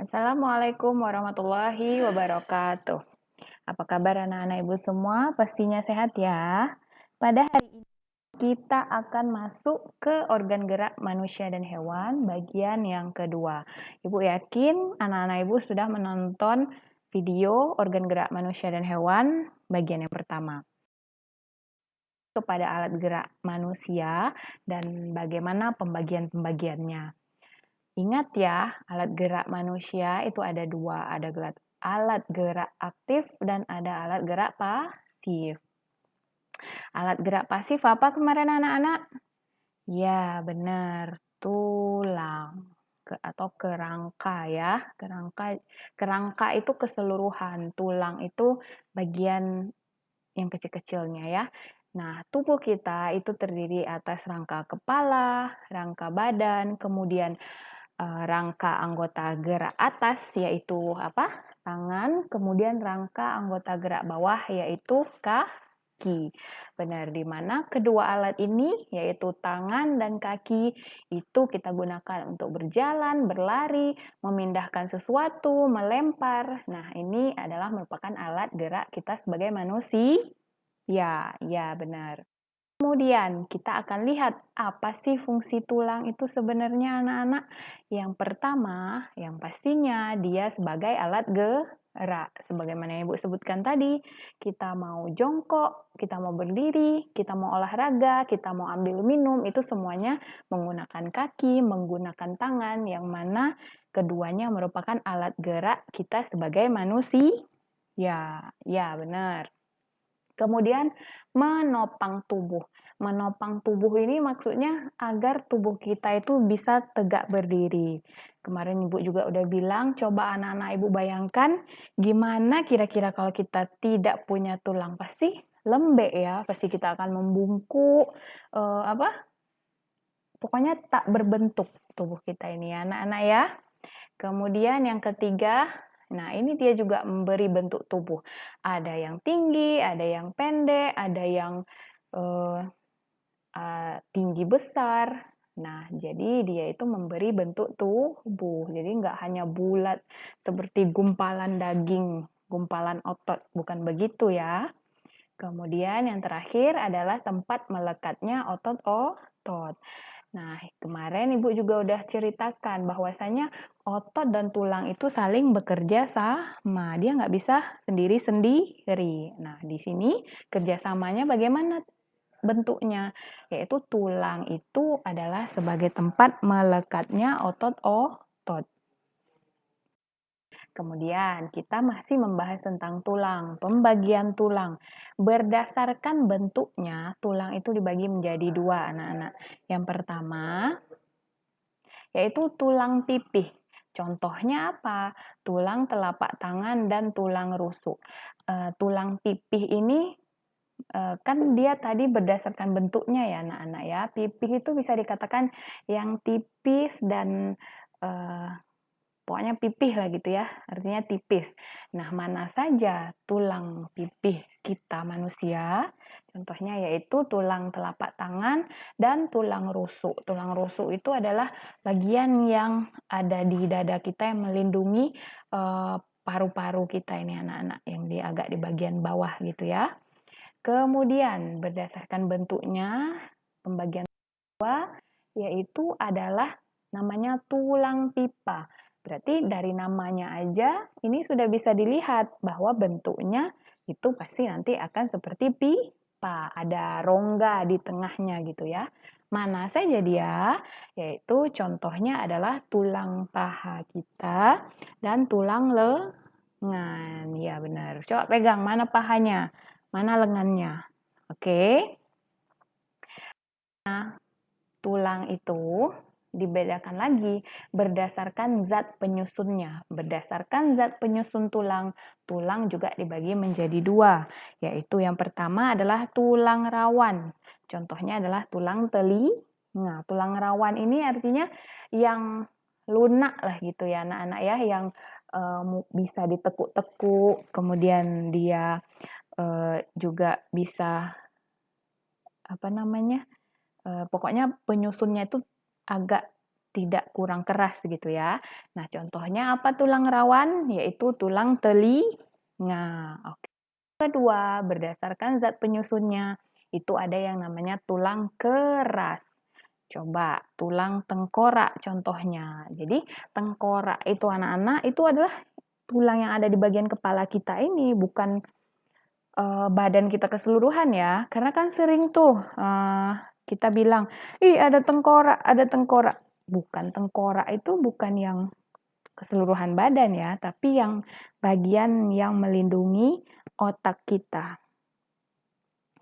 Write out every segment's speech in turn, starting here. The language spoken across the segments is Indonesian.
Assalamualaikum warahmatullahi wabarakatuh. Apa kabar anak-anak ibu semua? Pastinya sehat ya. Pada hari ini kita akan masuk ke organ gerak manusia dan hewan bagian yang kedua. Ibu yakin anak-anak ibu sudah menonton video organ gerak manusia dan hewan bagian yang pertama. Kepada alat gerak manusia dan bagaimana pembagian-pembagiannya. Ingat ya, alat gerak manusia itu ada dua, ada alat gerak aktif dan ada alat gerak pasif. Alat gerak pasif apa kemarin anak-anak? Ya, benar, tulang atau kerangka ya. Kerangka itu keseluruhan, tulang itu bagian yang kecil-kecilnya ya. Nah, tubuh kita itu terdiri atas rangka kepala, rangka badan, kemudian rangka anggota gerak atas yaitu apa? Tangan, kemudian rangka anggota gerak bawah yaitu kaki. Benar, di mana kedua alat ini yaitu tangan dan kaki itu kita gunakan untuk berjalan, berlari, memindahkan sesuatu, melempar. Nah, ini adalah merupakan alat gerak kita sebagai manusia. Ya, benar. Kemudian kita akan lihat apa sih fungsi tulang itu sebenarnya anak-anak. Yang pertama, yang pastinya dia sebagai alat gerak. Sebagaimana yang Ibu sebutkan tadi, kita mau jongkok, kita mau berdiri, kita mau olahraga, kita mau ambil minum, itu semuanya menggunakan kaki, menggunakan tangan, yang mana keduanya merupakan alat gerak kita sebagai manusia. Ya, benar. Kemudian menopang tubuh. Menopang tubuh ini maksudnya agar tubuh kita itu bisa tegak berdiri. Kemarin Ibu juga udah bilang, coba anak-anak Ibu bayangkan gimana kira-kira kalau kita tidak punya tulang. Pasti lembek ya, pasti kita akan membungkuk, pokoknya tak berbentuk tubuh kita ini ya anak-anak ya. Kemudian yang ketiga, nah ini dia juga memberi bentuk tubuh. Ada yang tinggi, ada yang pendek, ada yang tinggi besar. Nah, jadi dia itu memberi bentuk tubuh. Jadi nggak hanya bulat seperti gumpalan daging, gumpalan otot. Bukan begitu ya. Kemudian yang terakhir adalah tempat melekatnya otot-otot. Nah, kemarin Ibu juga udah ceritakan bahwasanya otot dan tulang itu saling bekerja sama. Dia nggak bisa sendiri-sendiri. Nah, di sini kerjasamanya bagaimana bentuknya? Yaitu tulang itu adalah sebagai tempat melekatnya otot-otot. Kemudian kita masih membahas tentang tulang, pembagian tulang. Berdasarkan bentuknya, tulang itu dibagi menjadi dua, anak-anak. Yang pertama, yaitu tulang pipih. Contohnya apa? Tulang telapak tangan dan tulang rusuk. Tulang pipih ini kan dia tadi berdasarkan bentuknya ya anak-anak ya. Pipih itu bisa dikatakan yang tipis dan pokoknya pipih lah gitu ya, artinya tipis. Nah, mana saja tulang pipih kita manusia? Contohnya yaitu tulang telapak tangan dan tulang rusuk. Tulang rusuk itu adalah bagian yang ada di dada kita yang melindungi paru-paru kita ini anak-anak, yang agak di bagian bawah gitu ya. Kemudian berdasarkan bentuknya, pembagian kedua yaitu adalah namanya tulang pipa. Berarti dari namanya aja ini sudah bisa dilihat bahwa bentuknya itu pasti nanti akan seperti pipa, ada rongga di tengahnya gitu ya. Mana saja dia? Yaitu contohnya adalah tulang paha kita dan tulang lengan. Ya benar. Coba pegang mana pahanya, mana lengannya. Oke. Nah, tulang itu dibedakan lagi berdasarkan zat penyusunnya. Berdasarkan zat penyusun tulang, tulang juga dibagi menjadi dua, yaitu yang pertama adalah tulang rawan. Contohnya adalah tulang telinga. Tulang rawan ini artinya yang lunak lah gitu ya anak-anak ya, yang bisa ditekuk-tekuk, kemudian dia juga bisa pokoknya penyusunnya itu agak tidak kurang keras gitu ya. Nah, contohnya apa tulang rawan? Yaitu tulang telinga. Oke. Kedua, berdasarkan zat penyusunnya, itu ada yang namanya tulang keras. Coba tulang tengkorak contohnya. Jadi tengkorak itu anak-anak itu adalah tulang yang ada di bagian kepala kita ini, bukan badan kita keseluruhan ya. Karena kan sering tuh kita bilang, ih ada tengkorak, ada tengkorak. Bukan, tengkorak itu bukan yang keseluruhan badan ya, tapi yang bagian yang melindungi otak kita.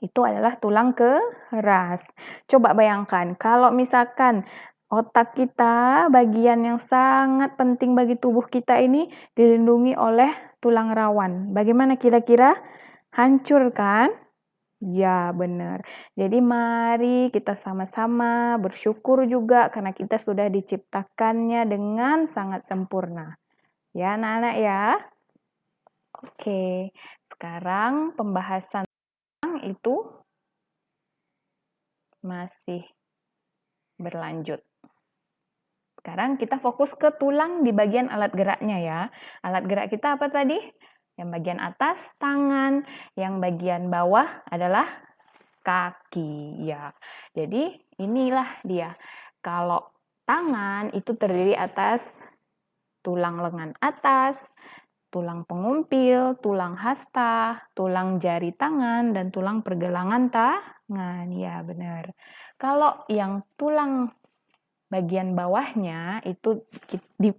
Itu adalah tulang keras. Coba bayangkan, kalau misalkan otak kita, bagian yang sangat penting bagi tubuh kita ini dilindungi oleh tulang rawan. Bagaimana kira-kira? Hancur kan? Ya, benar. Jadi mari kita sama-sama bersyukur juga karena kita sudah diciptakannya dengan sangat sempurna. Ya, anak-anak ya. Oke, sekarang pembahasan itu masih berlanjut. Sekarang kita fokus ke tulang di bagian alat geraknya ya. Alat gerak kita apa tadi? Yang bagian atas tangan, yang bagian bawah adalah kaki ya. Jadi inilah dia. Kalau tangan itu terdiri atas tulang lengan atas, tulang pengumpil, tulang hasta, tulang jari tangan, dan tulang pergelangan tangan. Ya, benar. Kalau yang tulang bagian bawahnya itu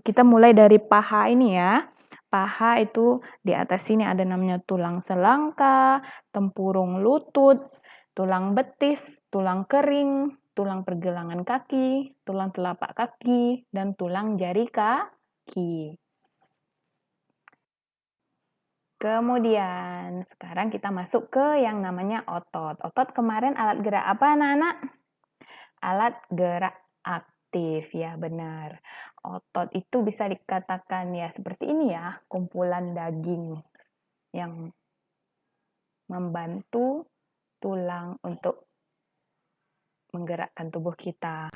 kita mulai dari paha ini ya. Paha itu di atas sini ada namanya tulang selangka, tempurung lutut, tulang betis, tulang kering, tulang pergelangan kaki, tulang telapak kaki, dan tulang jari kaki. Kemudian, sekarang kita masuk ke yang namanya otot. Otot kemarin alat gerak apa anak-anak? Alat gerak aktif, ya benar. Otot itu bisa dikatakan ya seperti ini ya, kumpulan daging yang membantu tulang untuk menggerakkan tubuh kita.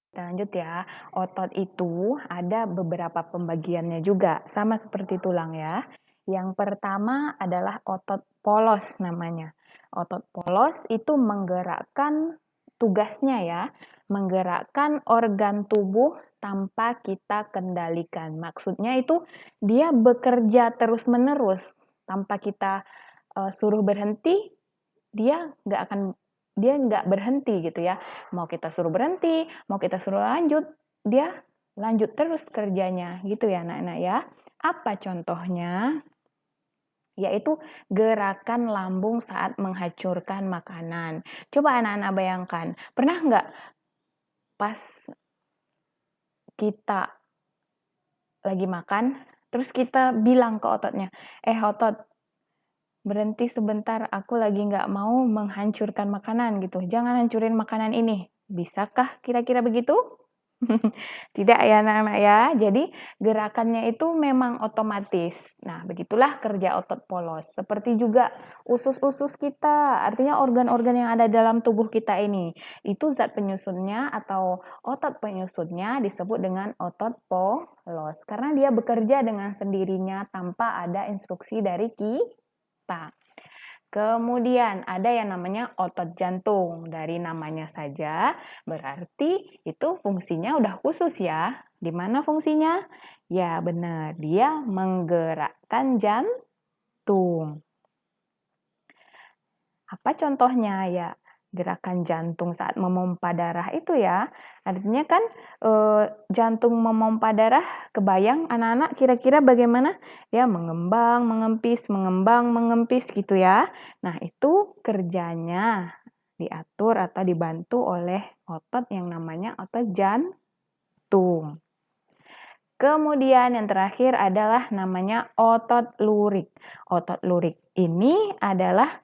Kita lanjut ya, otot itu ada beberapa pembagiannya juga, sama seperti tulang ya. Yang pertama adalah otot polos namanya. Otot polos itu menggerakkan tugasnya ya, menggerakkan organ tubuh tanpa kita kendalikan. Maksudnya itu dia bekerja terus-menerus tanpa kita suruh berhenti, dia nggak berhenti gitu ya. Mau kita suruh berhenti, mau kita suruh lanjut, dia lanjut terus kerjanya gitu ya anak-anak ya. Apa contohnya? Yaitu gerakan lambung saat menghancurkan makanan. Coba anak-anak bayangkan, pernah nggak pas kita lagi makan, terus kita bilang ke ototnya, otot, berhenti sebentar, aku lagi nggak mau menghancurkan makanan gitu. Jangan hancurin makanan ini. Bisakah kira-kira begitu? Tidak ya anak-anak ya. Jadi gerakannya itu memang otomatis. Nah, begitulah kerja otot polos. Seperti juga usus-usus kita, artinya organ-organ yang ada dalam tubuh kita ini. Itu zat penyusunnya atau otot penyusunnya disebut dengan otot polos. Karena dia bekerja dengan sendirinya tanpa ada instruksi dari kita. Kemudian ada yang namanya otot jantung. Dari namanya saja berarti itu fungsinya udah khusus ya. Di mana fungsinya? Ya benar, dia menggerakkan jantung. Apa contohnya ya? Gerakan jantung saat memompa darah itu ya. Artinya kan jantung memompa darah, kebayang anak-anak kira-kira bagaimana? Ya mengembang, mengempis gitu ya. Nah itu kerjanya diatur atau dibantu oleh otot yang namanya otot jantung. Kemudian yang terakhir adalah namanya otot lurik. Otot lurik ini adalah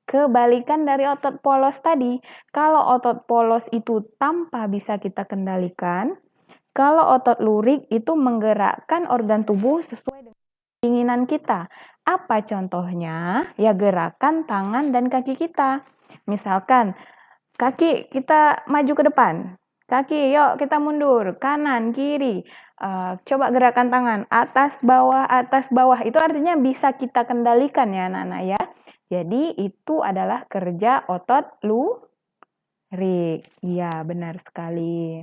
kebalikan dari otot polos tadi. Kalau otot polos itu tanpa bisa kita kendalikan, kalau otot lurik itu menggerakkan organ tubuh sesuai dengan keinginan kita. Apa contohnya? Ya gerakan tangan dan kaki kita. Misalkan, kaki kita maju ke depan. Kaki, yuk kita mundur. Kanan, kiri. Coba gerakan tangan. Atas, bawah. Itu artinya bisa kita kendalikan ya anak-anak ya. Jadi itu adalah kerja otot lurik. Iya, benar sekali.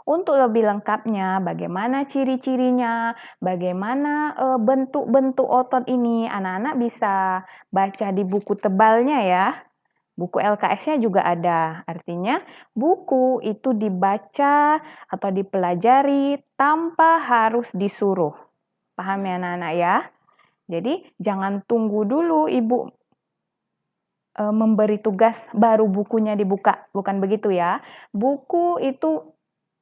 Untuk lebih lengkapnya, bagaimana ciri-cirinya, bagaimana bentuk-bentuk otot ini, anak-anak bisa baca di buku tebalnya ya. Buku LKS-nya juga ada. Artinya, buku itu dibaca atau dipelajari tanpa harus disuruh. Paham ya anak-anak ya? Jadi, jangan tunggu dulu ibu memberi tugas baru bukunya dibuka. Bukan begitu ya. Buku itu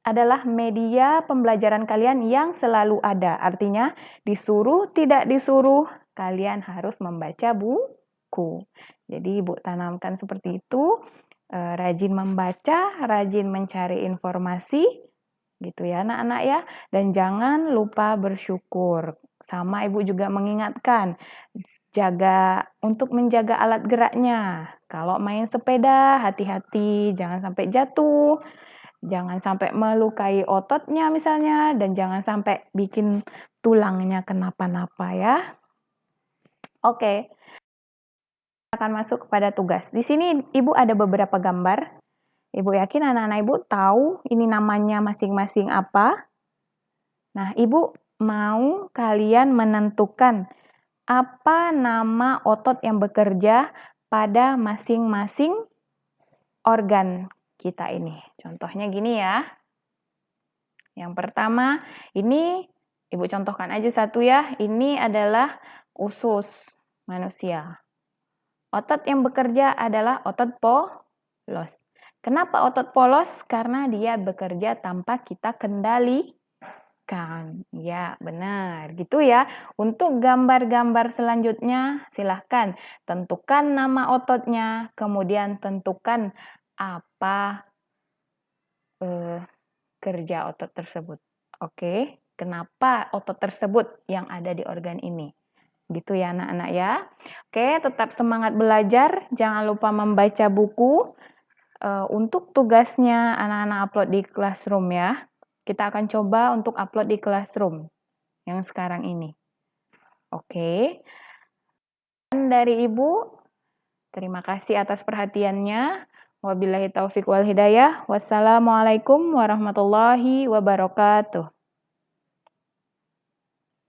adalah media pembelajaran kalian yang selalu ada. Artinya, disuruh tidak disuruh, kalian harus membaca buku. Jadi, Ibu tanamkan seperti itu. Rajin membaca, rajin mencari informasi, gitu ya anak-anak ya. Dan jangan lupa bersyukur. Sama Ibu juga mengingatkan, untuk menjaga alat geraknya. Kalau main sepeda, hati-hati, jangan sampai jatuh, jangan sampai melukai ototnya misalnya, dan jangan sampai bikin tulangnya kenapa-napa ya. Oke, akan masuk kepada tugas. Di sini Ibu ada beberapa gambar. Ibu yakin anak-anak Ibu tahu ini namanya masing-masing apa. Nah, Ibu mau kalian menentukan apa nama otot yang bekerja pada masing-masing organ kita ini. Contohnya gini ya. Yang pertama, ini Ibu contohkan aja satu ya. Ini adalah usus manusia. Otot yang bekerja adalah otot polos. Kenapa otot polos? Karena dia bekerja tanpa kita kendalikan. Ya, benar. Gitu ya. Untuk gambar-gambar selanjutnya, silahkan tentukan nama ototnya, kemudian tentukan apa kerja otot tersebut. Oke, kenapa otot tersebut yang ada di organ ini? Gitu ya anak-anak ya. Oke, tetap semangat belajar. Jangan lupa membaca buku. Untuk tugasnya anak-anak upload di Classroom ya. Kita akan coba untuk upload di Classroom yang sekarang ini. Oke. Dan dari Ibu, terima kasih atas perhatiannya. Wabillahi taufiq wal hidayah. Wassalamualaikum warahmatullahi wabarakatuh.